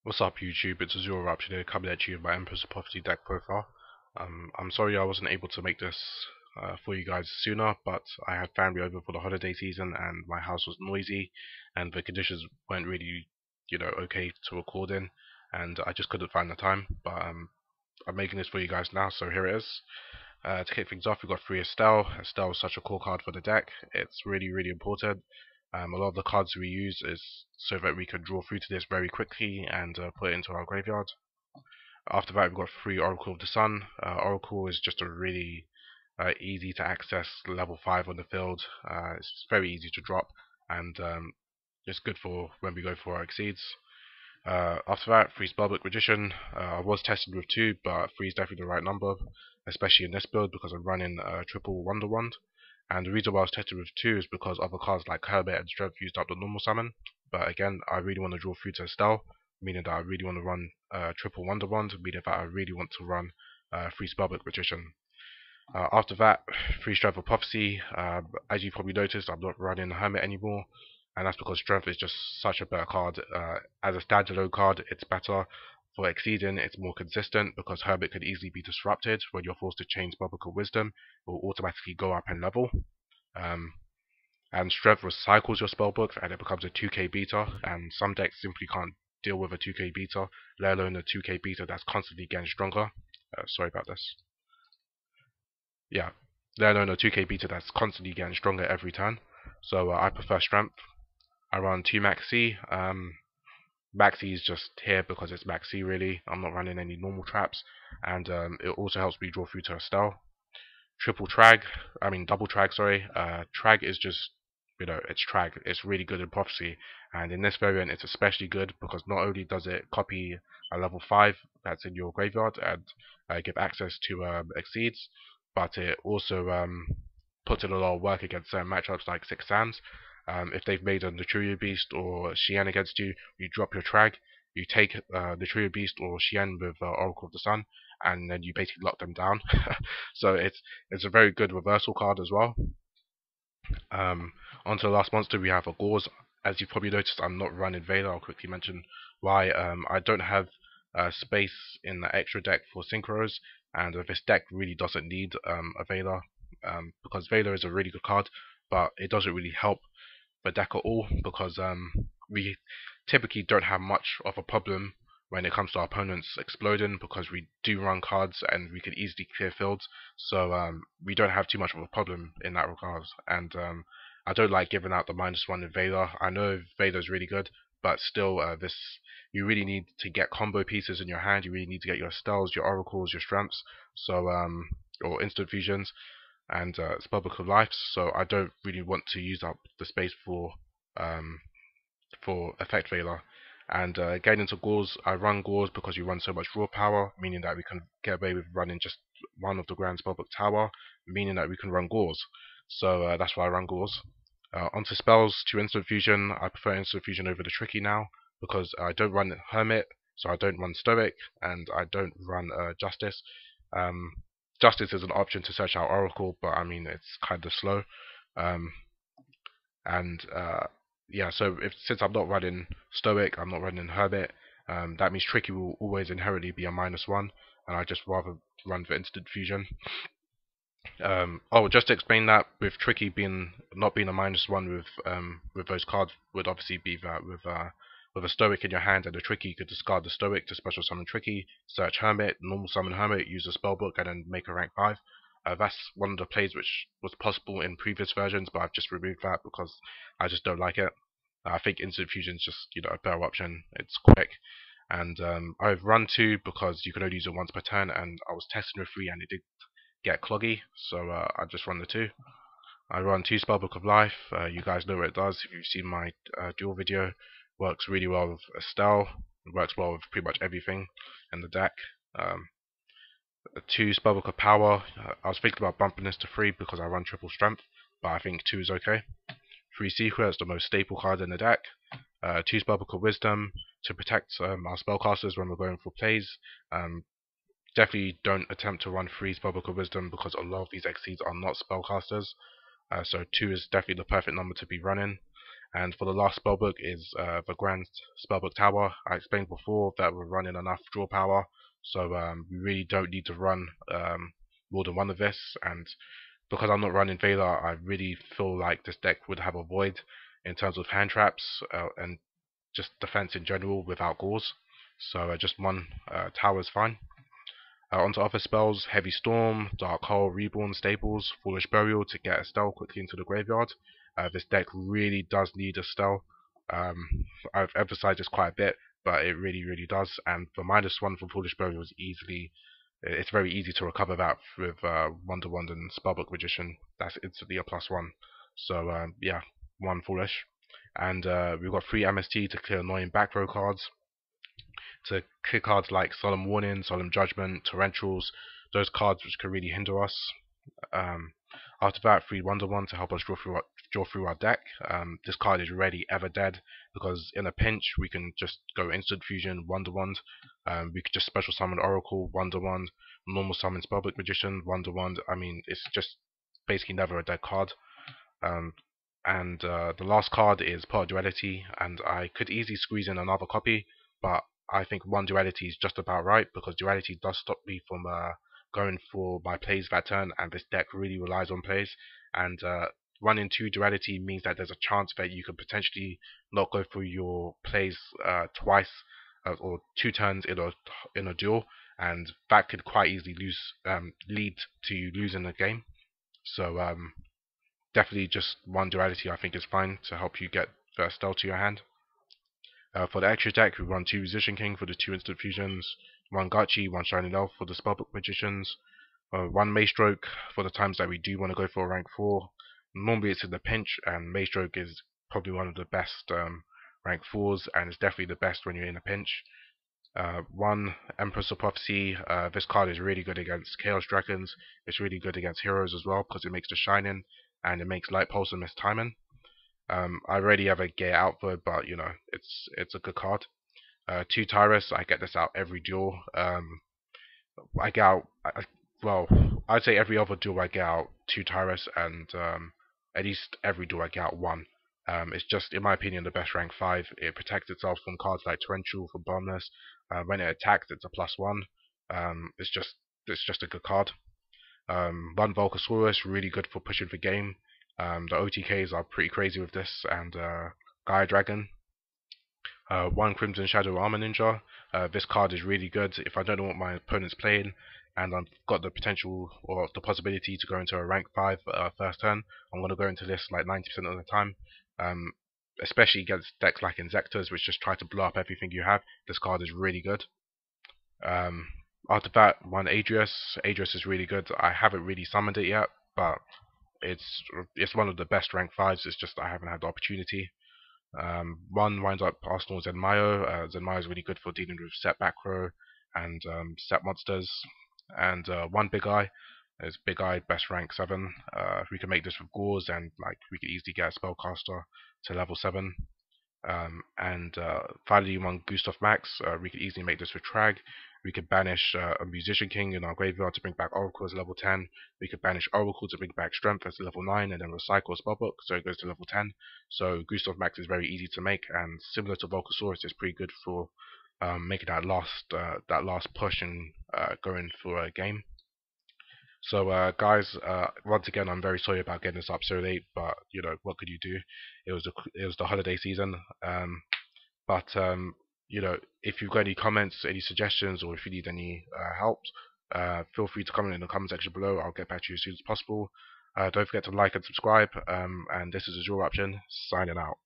What's up YouTube, it's Azure Eruption here coming at you with my Empress Prophecy deck profile. I'm sorry I wasn't able to make this for you guys sooner, but I had family over for the holiday season and my house was noisy and the conditions weren't really, okay to record in, and I just couldn't find the time, but I'm making this for you guys now, so here it is. To kick things off, we've got 3 Estelle. Estelle is such a core card for the deck. It's really, really important. A lot of the cards we use is so that we can draw through to this very quickly and put it into our graveyard. After that, we've got 3 Oracle of the Sun. Oracle is just a really easy to access level 5 on the field. It's very easy to drop, and it's good for when we go for our exceeds. After that, 3 Spellbook Magician. I was tested with 2, but 3 is definitely the right number, especially in this build because I'm running triple Wonder Wand. And the reason why I was tested with 2 is because other cards like Herbert and Strength used up the normal summon. But again, I really want to draw through to Estelle, meaning that I really want to run triple Wonder Wand, meaning that I really want to run 3 Spellbook Magician. After that, 3 Strength of Prophecy. As you probably noticed, I'm not running Hermit anymore, and that's because Strength is just such a better card. As a standalone card, it's better. For Exceeding, it's more consistent because Hermit could easily be disrupted when you're forced to change Biblical Wisdom. It will automatically go up in level. Um, and Strength recycles your spellbook and it becomes a 2k beta, and some decks simply can't deal with a 2k beta, let alone a 2k beta that's constantly getting stronger. Sorry about this. Yeah, let alone a 2k beta that's constantly getting stronger every turn. So I prefer Strength. I run 2 Maxi. Maxi is just here because it's Maxi really. I'm not running any normal traps, and it also helps me draw through to Estelle. Double Trag, sorry. Trag is just, it's Trag. It's really good in Prophecy, and in this variant it's especially good because not only does it copy a level 5 that's in your graveyard and give access to Exceeds, but it also puts in a lot of work against certain matchups like Six Sands. If they've made a Naturia Beast or Shien against you, you drop your Trag, you take Naturia Beast or Shien with Oracle of the Sun, and then you basically lock them down. So it's a very good reversal card as well. On to the last monster, we have a Gauze. As you've probably noticed, I'm not running Veiler. I'll quickly mention why. I don't have space in the extra deck for Synchros, and this deck really doesn't need a Veiler, because Veiler is a really good card, but it doesn't really help the deck at all because we typically don't have much of a problem when it comes to our opponents exploding because we do run cards and we can easily clear fields, so we don't have too much of a problem in that regard. And I don't like giving out the -1 in Veiler. I know Veiler is really good, but still, you really need to get combo pieces in your hand. You really need to get your Stells, your Oracles, your Strengths, so or Instant Fusions and Spellbook of Life. So I don't really want to use up the space for Effect Veiler. And getting into Gauze, I run Gauze because you run so much raw power, meaning that we can get away with running just one of the Grand Spellbook Tower, meaning that we can run Gauze. So that's why I run Gauze. Onto spells, to Instant Fusion. I prefer Instant Fusion over the Tricky now because I don't run Hermit, so I don't run Stoic, and I don't run Justice. Um, Justice is an option to search out Oracle, but I mean it's kind of slow. Um, and yeah, so since I'm not running Stoic, I'm not running Hermit, that means Tricky will always inherently be a -1, and I just rather run for Instant Fusion. Just to explain that, with Tricky being not being a -1 with those cards would obviously be that with a Stoic in your hand and a Tricky, you could discard the Stoic to special summon Tricky, search Hermit, normal summon Hermit, use a spellbook, and then make a rank 5. That's one of the plays which was possible in previous versions, but I've just removed that because I just don't like it. I think Instant Fusion is just a better option. It's quick, and I've run 2 because you can only use it once per turn, and I was testing with 3 and it did get cloggy, so I just run the 2. I run 2 Spellbook of Life. You guys know what it does if you've seen my duel video. Works really well with Estelle. It works well with pretty much everything in the deck. 2 Spellbook of Power. I was thinking about bumping this to 3 because I run triple Strength, but I think 2 is okay. 3 Secret is the most staple card in the deck. 2 Spellbook of Wisdom to protect our spellcasters when we're going for plays. Definitely don't attempt to run 3 Spellbook of Wisdom because a lot of these Exceeds are not spellcasters. So 2 is definitely the perfect number to be running. And for the last spellbook is the Grand Spellbook Tower. I explained before that we're running enough draw power, so we really don't need to run more than one of this. And because I'm not running Vader, I really feel like this deck would have a void in terms of hand traps and just defense in general without Gauls. So just one tower is fine. Onto other spells: Heavy Storm, Dark Hole, Reborn, Stables, Foolish Burial to get Estelle quickly into the graveyard. This deck really does need Estelle. I've emphasized this quite a bit, but it really does. And the -1 for Foolish Burial is it's very easy to recover that with Wonder Wand and Spellbook Magician. That's instantly a +1. So yeah, one Foolish. And we've got 3 MST to clear annoying back row cards, to clear cards like Solemn Warning, Solemn Judgment, Torrentials, those cards which can really hinder us. After that, 3 Wonder Wand to help us draw through our deck. This card is rarely ever dead, because in a pinch we can just go Instant Fusion, Wonder Wand. We could just Special Summon Oracle, Wonder Wand, Normal Summon Spellbook Magician, Wonder Wand. I mean, it's just basically never a dead card. And the last card is Pot of Duality, and I could easily squeeze in another copy, but I think 1 Duality is just about right, because Duality does stop me from going for my plays that turn, and this deck really relies on plays. And running 2 Duality means that there's a chance that you could potentially not go through your plays twice or 2 turns in a duel, and that could quite easily lead to you losing the game. So definitely just 1 Duality I think is fine to help you get the Estelle to your hand. For the extra deck, we run 2 Musician King for the 2 instant fusions, 1 Gachi, 1 Shining Elf for the Spellbook Magicians, 1 Maestroke for the times that we do want to go for a rank 4. Normally it's in the pinch, and Maestroke is probably one of the best rank 4s, and it's definitely the best when you're in a pinch. 1 Empress of Prophecy. This card is really good against Chaos Dragons. It's really good against heroes as well, because it makes the Shining, and it makes Light Pulse and Miss Timing. I rarely ever get out for it, but you know, it's a good card. 2 Tyrus, I get this out every duel. I get out, well, I'd say every other duel I get out 2 Tyrus, and at least every duel I get out 1. It's just, in my opinion, the best rank 5. It protects itself from cards like Torrential, from Bombness. When it attacks, it's a +1. It's just a good card. 1 Volcasaurus, really good for pushing the game. The OTKs are pretty crazy with this, and Gaia Dragon. 1 Crimson Shadow Armor Ninja. This card is really good if I don't know what my opponent's playing, and I've got the potential or the possibility to go into a rank 5 first turn. I'm going to go into this like 90% of the time, especially against decks like Insectors, which just try to blow up everything you have. This card is really good. After that, 1 Adrius. Adrius is really good. I haven't really summoned it yet, but it's one of the best rank 5s. It's just I haven't had the opportunity. 1 winds up Arsenal Zenmayo. Zenmayo is really good for dealing with set back row and set monsters. And 1 Big Eye is Big Eye, best rank 7. We can make this with Gauze, and like we could easily get a spellcaster to level 7. And finally, 1 Gustav Max. We could easily make this with Trag. We could banish a Musician King in our graveyard to bring back Oracle as level 10. We could banish Oracle to bring back Strength as level 9, and then recycle a Spellbook so it goes to level 10. So Gustav Max is very easy to make, and similar to Volcasaurus, it's pretty good for making that last push and going for a game. So guys, once again, I'm very sorry about getting this up so late, but you know, what could you do? It was the holiday season. But you know, if you've got any comments, any suggestions, or if you need any help, feel free to comment in the comment section below. I'll get back to you as soon as possible. Don't forget to like and subscribe. And this is Azure Option, signing out.